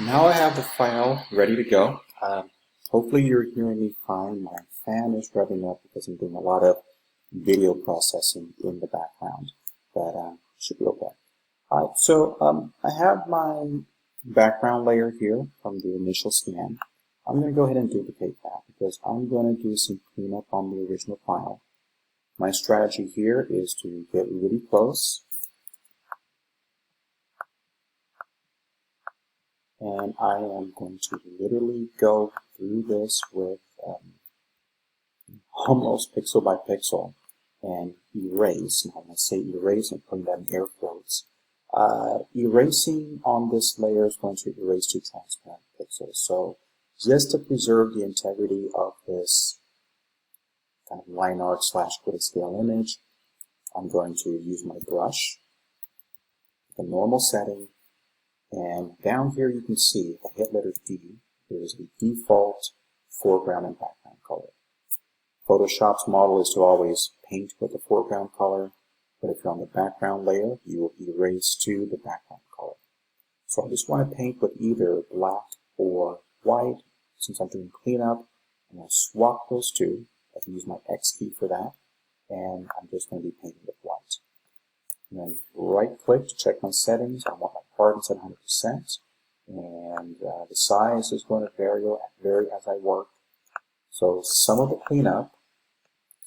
Now I have the file ready to go. Hopefully you're hearing me fine. My fan is revving up because I'm doing a lot of video processing in the background, but should be okay. Alright, so I have my background layer here from the initial scan. I'm going to go ahead and duplicate that because I'm going to do some cleanup on the original file. My strategy here is to get really close, and I am going to literally go through this with almost pixel by pixel and erase. Now when I say erase, I'm putting that in air quotes. Erasing on this layer is going to erase two transparent pixels. So just to preserve the integrity of this kind of line art / grayscale image, I'm going to use my brush, the normal setting, and down here you can see if I hit letter D, there's a default foreground and background color. Photoshop's model is to always paint with the foreground color, but if you're on the background layer, you will erase to the background color. So I just want to paint with either black or white. Since I'm doing cleanup, I'm going to swap those two. I can use my X key for that, and I'm just going to be painting with white. And then right click to check my settings. I want my hardness at 100%, and the size is going to vary as I work. So some of the cleanup,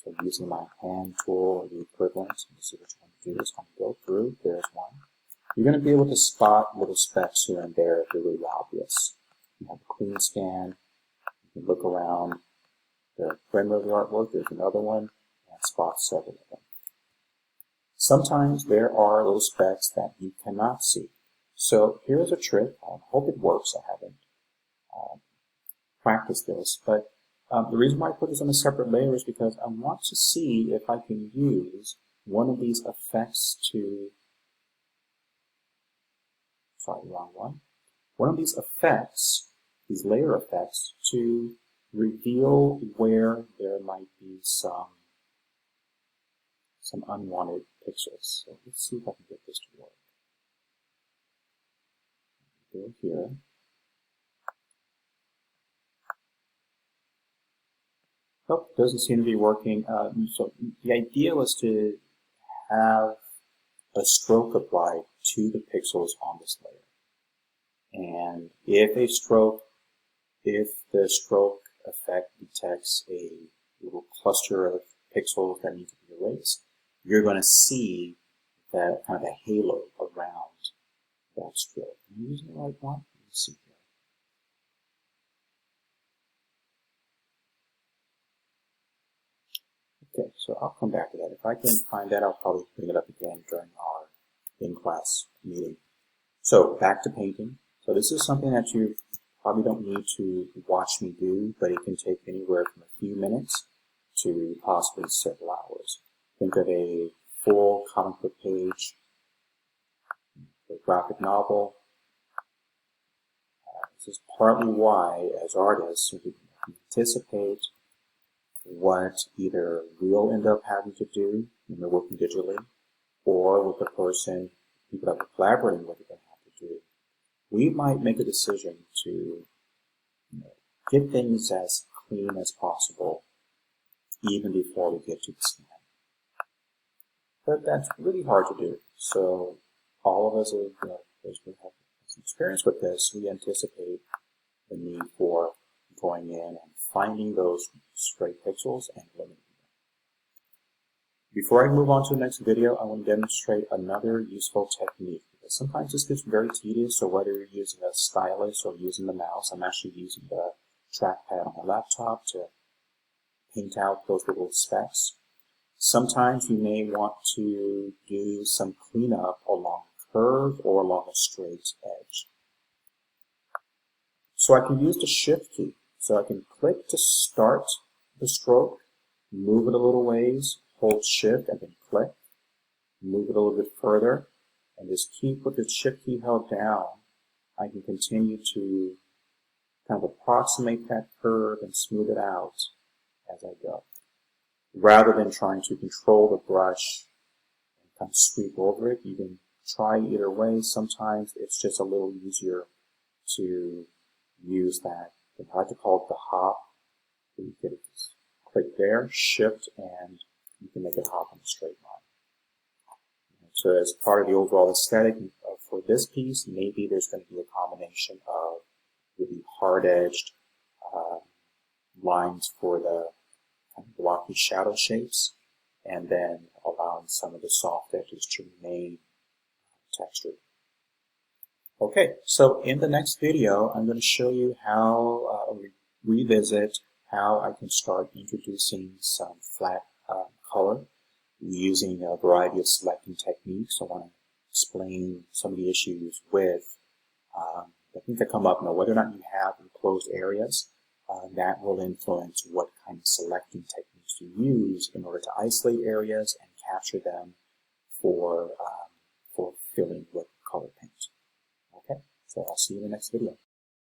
so using my hand tool or the equivalent, you see what you want to do is kind of go through. There's one. You're going to be able to spot little specks here and there if they're really obvious. You have a clean scan. You can look around the perimeter of the artwork. There's another one, and spot several of them. Sometimes there are little specks that you cannot see. So here's a trick. I hope it works. I haven't practiced this, but the reason why I put this on a separate layer is because I want to see if I can use one of these effects to, wrong one. One of these effects, these layer effects, to reveal where there might be some unwanted pixels. So let's see if I can get this to work. Go here. Oh, doesn't seem to be working. So the idea was to have a stroke applied to the pixels on this layer. And if the stroke effect detects a little cluster of pixels that need to be erased, you're going to see that kind of a halo around that stroke. Am I using the right one? Let's see here. Okay, so I'll come back to that. If I can find that, I'll probably bring it up again during our in-class meeting. So back to painting. So this is something that you probably don't need to watch me do, but it can take anywhere from a few minutes to possibly several hours. Think of a full comic book page, a graphic novel. This is partly why, as artists, we can anticipate what either we'll end up having to do when we're working digitally, or what the person, people that we're collaborating with, are going to have to do. We might make a decision to get things as clean as possible even before we get to the scan. But that's really hard to do. So all of us who have some experience with this, we anticipate the need for going in and finding those stray pixels and eliminating them. Before I move on to the next video, I want to demonstrate another useful technique. Because sometimes this gets very tedious, so whether you're using a stylus or using the mouse, I'm actually using the trackpad on my laptop to paint out those little specks. Sometimes you may want to do some cleanup along a curve or along a straight edge. So I can use the Shift key. So I can click to start the stroke, move it a little ways, hold Shift, and then click, move it a little bit further, and just keep with the Shift key held down. I can continue to kind of approximate that curve and smooth it out as I go, rather than trying to control the brush and kind of sweep over it. You can try either way. Sometimes it's just a little easier to use that. I like to call it the hop. You can click there, shift, and you can make it hop in a straight line. So as part of the overall aesthetic for this piece, maybe there's going to be a combination of really hard-edged lines for the kind of blocky shadow shapes, and then allowing some of the soft edges to remain textured. Okay, so in the next video, I'm going to show you how revisit how I can start introducing some flat color using a variety of selecting techniques. I want to explain some of the issues with the things that come up. Now, whether or not you have enclosed areas, that will influence what kind of selecting techniques you use in order to isolate areas and capture them for filling with color paint. Okay, so I'll see you in the next video.